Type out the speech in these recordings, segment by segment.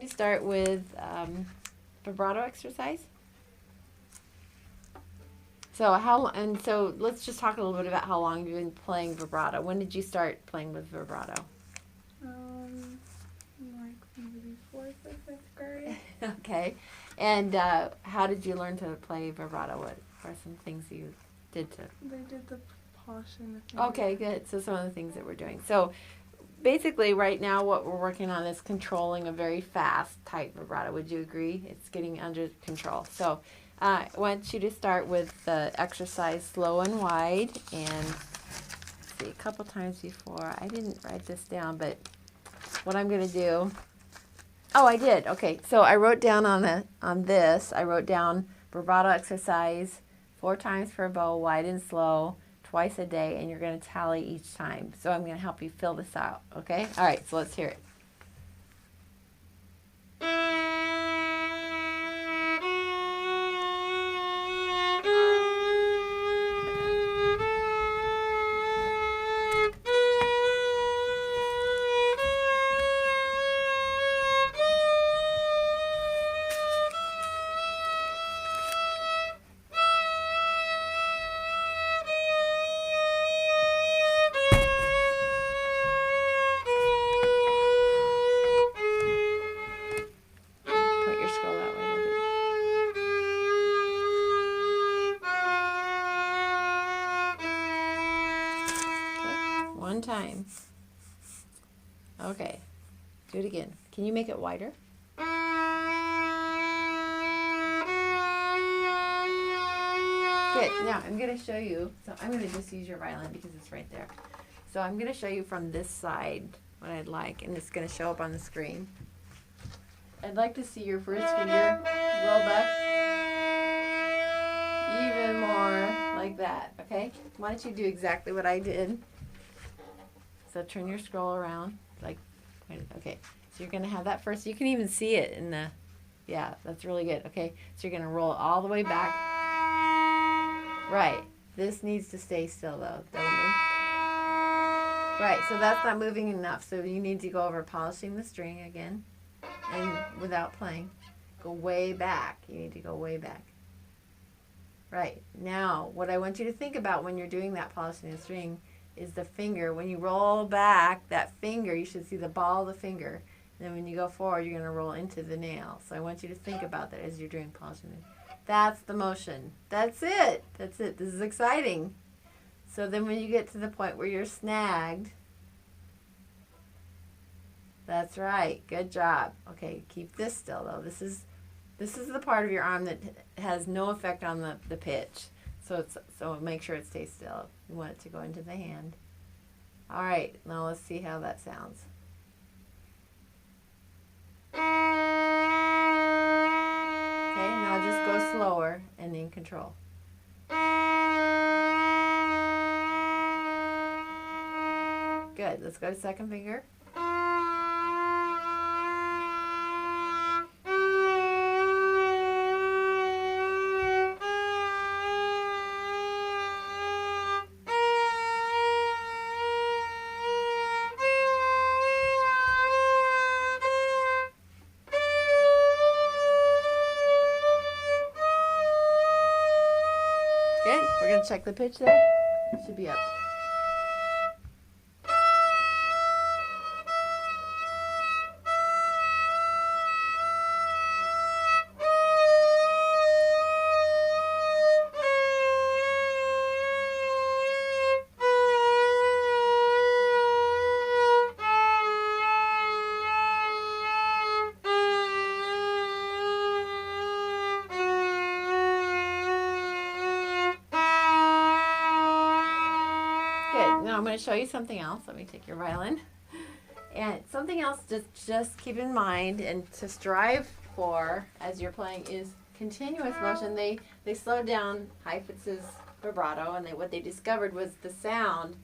you start with vibrato exercise? So so let's just talk a little bit about how long you've been playing vibrato. When did you start playing with vibrato? Like maybe 4th or 5th grade. Okay. And how did you learn to play vibrato? What are some things you did to? They did the polishing the finger. Okay, good. So some of the things that we're doing. So basically right now what we're working on is controlling a very fast type vibrato. Would you agree? It's getting under control. So I want you to start with the exercise slow and wide, and see a couple times before. I didn't write this down, but what I'm going to do, oh, I did. Okay, so I wrote down on this, I wrote down vibrato exercise 4 times per bow, wide and slow, twice a day, and you're going to tally each time. So I'm going to help you fill this out, okay? All right, so let's hear it. Point your scroll that way a little bit. Okay, 1 time. Okay, do it again. Can you make it wider? Good. Now I'm going to show you. So I'm going to just use your violin because it's right there. So I'm going to show you from this side what I'd like, and it's going to show up on the screen. I'd like to see your first finger roll back even more like that, okay? Why don't you do exactly what I did? So turn your scroll around, like, okay. So you're going to have that first. You can even see it in the, yeah, that's really good, okay? So you're going to roll it all the way back. Right. This needs to stay still, though. Don't move. Right, so that's not moving enough. So you need to go over polishing the string again. And without playing, go way back. You need to go way back. Right. Now, what I want you to think about when you're doing that polishing the string is the finger. When you roll back, that finger, you should see the ball of the finger. And then when you go forward, you're going to roll into the nail. So I want you to think about that as you're doing polishing. That's the motion. That's it. That's it. This is exciting. So then when you get to the point where you're snagged, that's right. Good job. Okay, keep this still though. This is the part of your arm that has no effect on the pitch. So make sure it stays still. You want it to go into the hand. All right, now let's see how that sounds. Okay, now just go slower and in control. Good. Let's go to second finger. Good. We're going to check the pitch there. It should be up. Now I'm going to show you something else. Let me take your violin. And something else just keep in mind and to strive for as you're playing is continuous motion. They slowed down Heifetz's vibrato, and what they discovered was the sound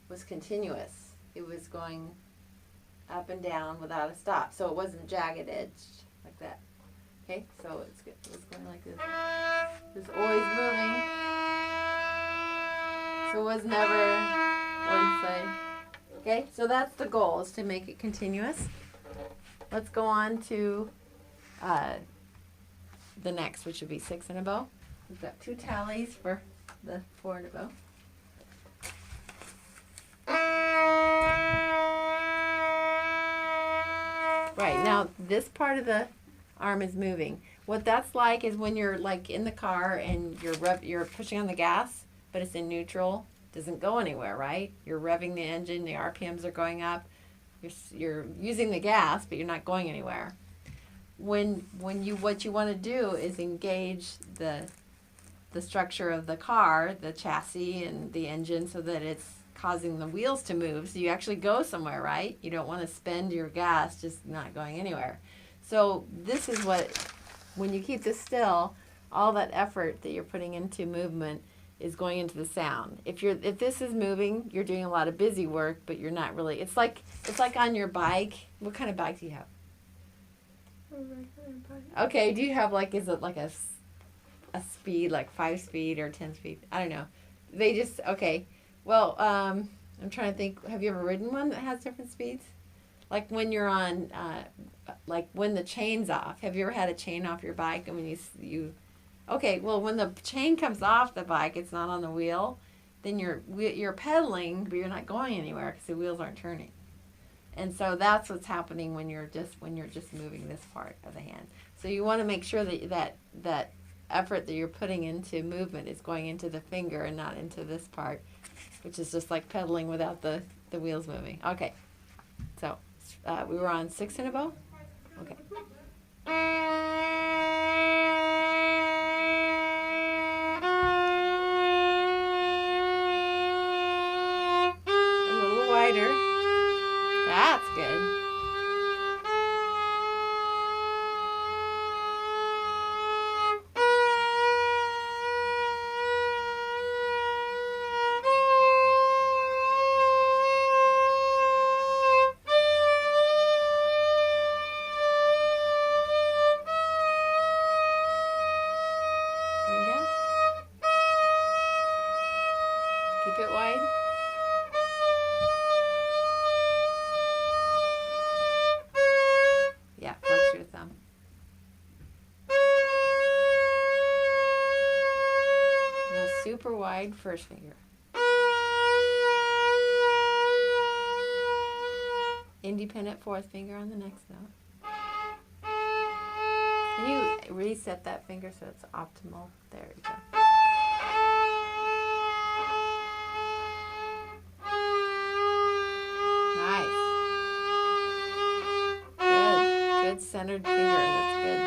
was continuous. It was going up and down without a stop. So it wasn't jagged edged like that. Okay, so it's going like this. It's always moving. So it was never one side. Okay, so that's the goal, is to make it continuous. let's go on to the next, which would be 6 in a bow. We've got 2 tallies for the 4 in a bow. Right, now this part of the arm is moving. What that's like is when you're like in the car and you're pushing on the gas, but it's in neutral, doesn't go anywhere, right? You're revving the engine, the RPMs are going up. You're using the gas, but you're not going anywhere. What you want to do is engage the structure of the car, the chassis and the engine, so that it's causing the wheels to move, so you actually go somewhere, right? You don't want to spend your gas just not going anywhere. So this is what, when you keep this still, all that effort that you're putting into movement is going into the sound. If this is moving, you're doing a lot of busy work, but you're not really. It's like on your bike. What kind of bike do you have? A regular bike. Okay, do you have is it like a speed, like 5-speed or 10-speed? I don't know. They just, okay. Well, I'm trying to think. Have you ever ridden one that has different speeds? Like when you're on, like when the chain's off. Have you ever had a chain off your bike? I mean, okay, well, when the chain comes off the bike, it's not on the wheel, then you're pedaling, but you're not going anywhere because the wheels aren't turning. And so that's what's happening when you're just moving this part of the hand. So you want to make sure that effort that you're putting into movement is going into the finger and not into this part, which is just like pedaling without the wheels moving. Okay, so we were on 6 in a bow? Okay. A little wider. That's good. Keep it wide. Yeah, flex your thumb. Now super wide first finger. Independent fourth finger on the next note. And you reset that finger so it's optimal. There you go. Good centered finger. That's good.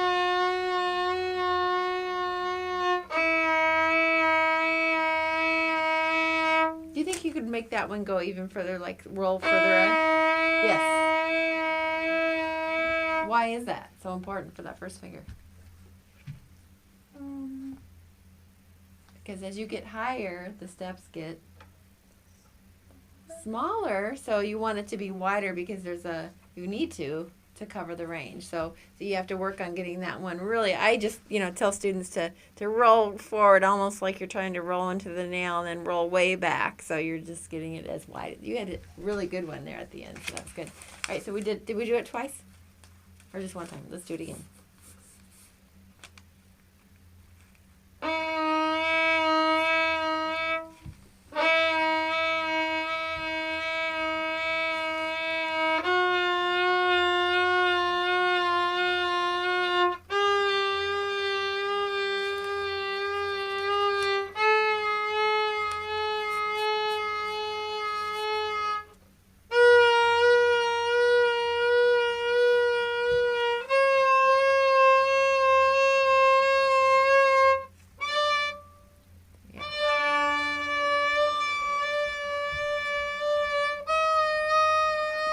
Do you think you could make that one go even further, like roll further in? Yes. Why is that so important for that first finger? Because as you get higher, the steps get smaller, so you want it to be wider because you need to cover the range. So you have to work on getting that one really. I just tell students to roll forward almost like you're trying to roll into the nail and then roll way back. So you're just getting it as wide. You had a really good one there at the end, so that's good. All right, so did we do it twice? Or just one time? Let's do it again.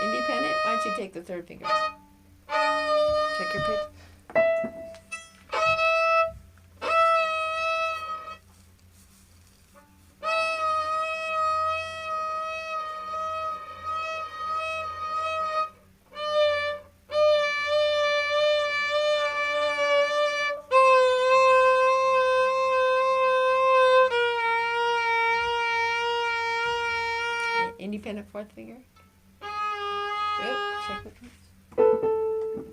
Independent, why don't you take the third finger? Check your pitch. Independent fourth finger. Good. Check the pitch.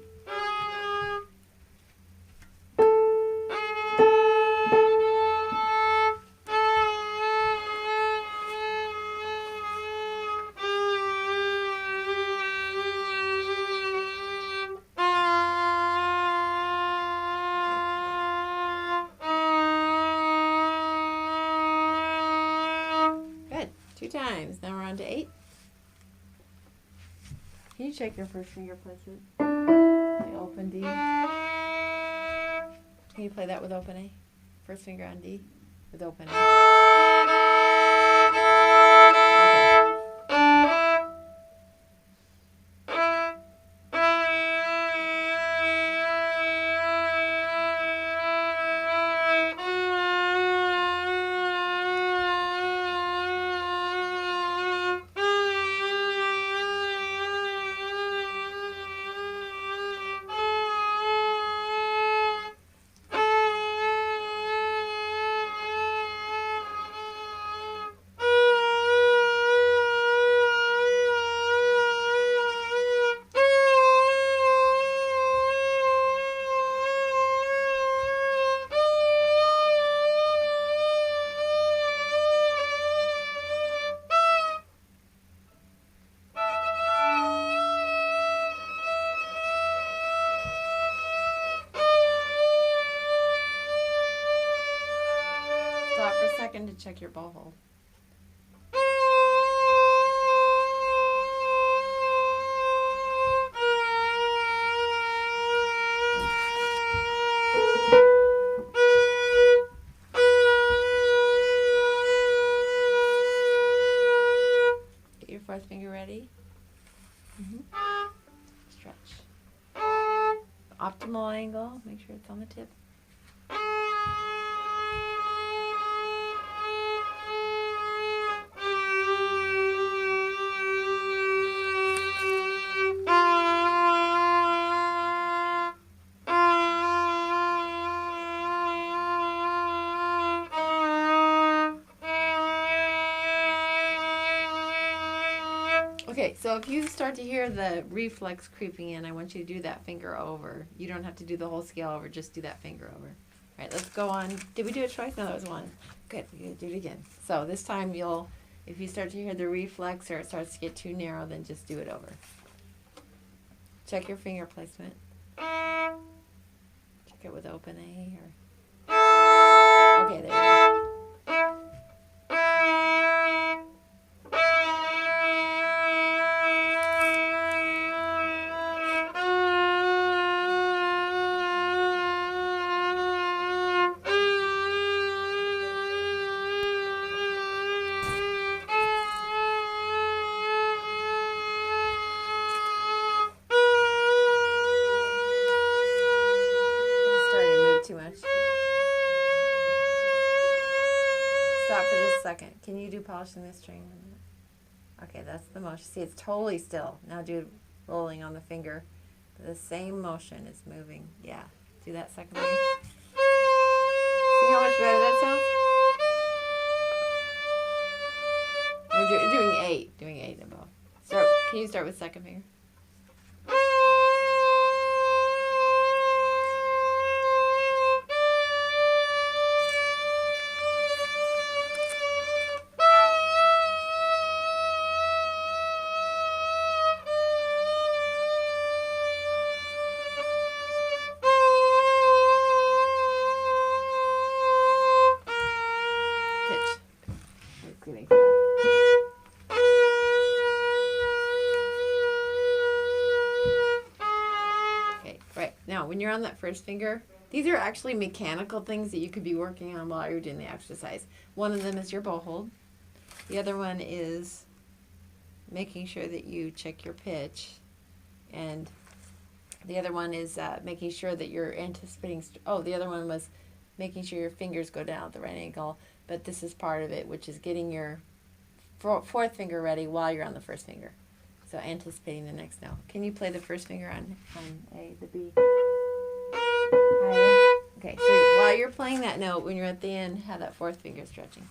times. Now we're on to 8. Can you check your first finger placement? Play open D. Can you play that with open A? First finger on D with open A. Stop for a second to check your bow hold. Get your fourth finger ready. Stretch. Optimal angle. Make sure it's on the tip. Okay, so if you start to hear the reflex creeping in, I want you to do that finger over. You don't have to do the whole scale over, just do that finger over. All right, let's go on. Did we do it twice? No, that was one. Good, good, do it again. So this time if you start to hear the reflex or it starts to get too narrow, then just do it over. Check your finger placement. Check it with open A or... Okay, there you go. Too much. Stop for just a second. Can you do polishing the string? Okay, that's the motion. See, it's totally still. Now do rolling on the finger. The same motion is moving. Yeah. Do that second finger. See how much better that sounds? We're doing 8. Doing 8 above. Can you start with second finger? Okay, right. Now, when you're on that first finger, these are actually mechanical things that you could be working on while you're doing the exercise. One of them is your bow hold. The other one is making sure that you check your pitch. And the other one is making sure that you're anticipating... the other one was making sure your fingers go down at the right angle. But this is part of it, which is getting your fourth finger ready while you're on the first finger. So anticipating the next note. Can you play the first finger on A, the B? Higher. Okay, so while you're playing that note, when you're at the end, have that fourth finger stretching.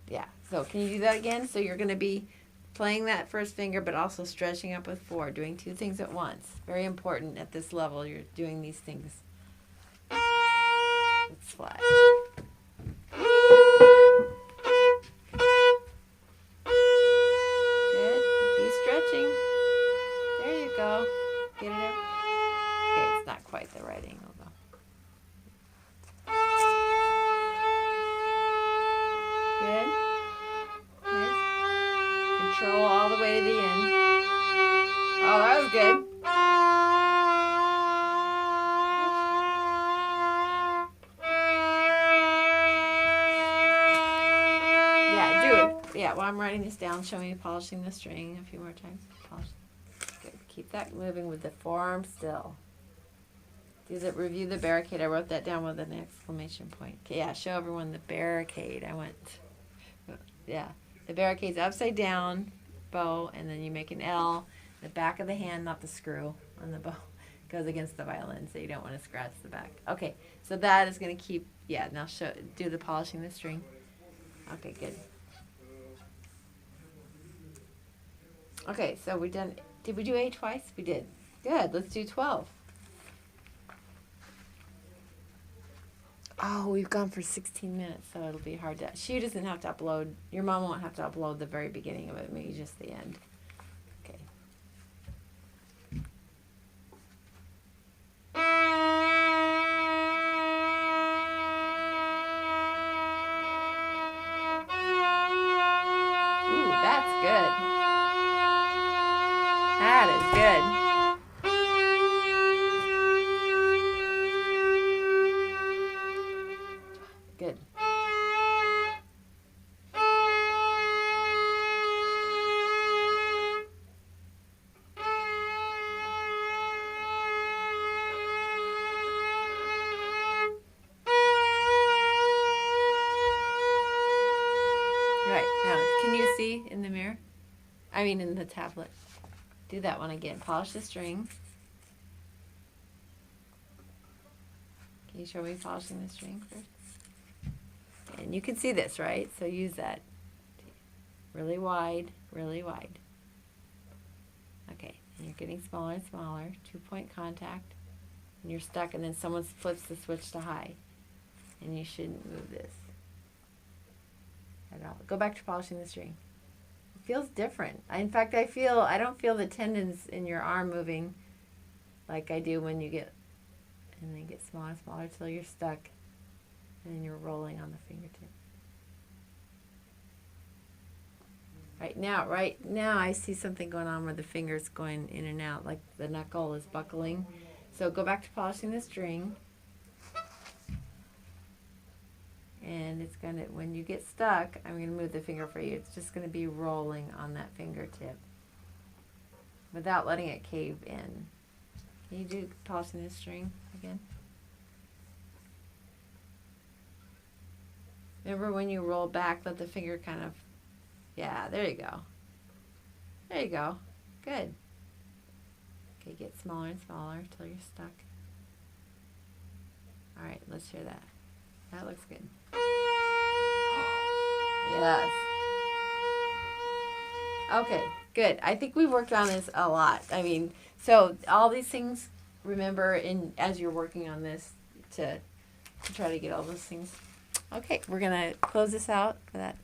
Yeah, so can you do that again? So you're going to be playing that first finger, but also stretching up with 4, doing 2 things at once. Very important at this level, you're doing these things. It's flat. Good. Be stretching. There you go. Get it up. Okay, it's not quite the right angle though. all the way to the end. Oh, that was good. Yeah, do it. Yeah, while I'm writing this down, show me polishing the string a few more times. Polish. Good. Keep that moving with the forearm still. Review the barricade. I wrote that down with an exclamation point. Okay, yeah, show everyone the barricade. Yeah, the barricade's upside down bow, and then you make an L. The back of the hand, not the screw on the bow, goes against the violin, so you don't want to scratch the back. Okay, so that is going to keep. Yeah, now do the polishing the string. Okay, good. Okay, so we done. Did we do A twice? We did. Good. Let's do 12. Oh, we've gone for 16 minutes, so it'll be hard to... She doesn't have to upload... Your mom won't have to upload the very beginning of it, maybe just the end. Okay. Ooh, that's good. That is good. Good. Right, now, can you see in the mirror? I mean in the tablet. Do that one again. Polish the string. Can you show me polishing the string first? And you can see this, right? So use that. Really wide, really wide. Okay, and you're getting smaller and smaller. 2-point contact. And you're stuck, and then someone flips the switch to high. And you shouldn't move this at all. Go back to polishing the string. It feels different. In fact, I don't feel the tendons in your arm moving like I do when you get, and then get smaller and smaller until you're stuck. And then you're rolling on the fingertip. Right now I see something going on where the finger's going in and out, like the knuckle is buckling. So go back to polishing the string. And it's gonna, when you get stuck, I'm gonna move the finger for you. It's just gonna be rolling on that fingertip without letting it cave in. Can you do polishing the string again? Remember when you roll back, let the finger kind of, yeah, there you go. There you go. Good. Okay, get smaller and smaller until you're stuck. All right, let's hear that. That looks good. Yes. Okay, good. I think we've worked on this a lot. I mean, so all these things, remember, as you're working on this to try to get all those things. Okay, we're going to close this out for that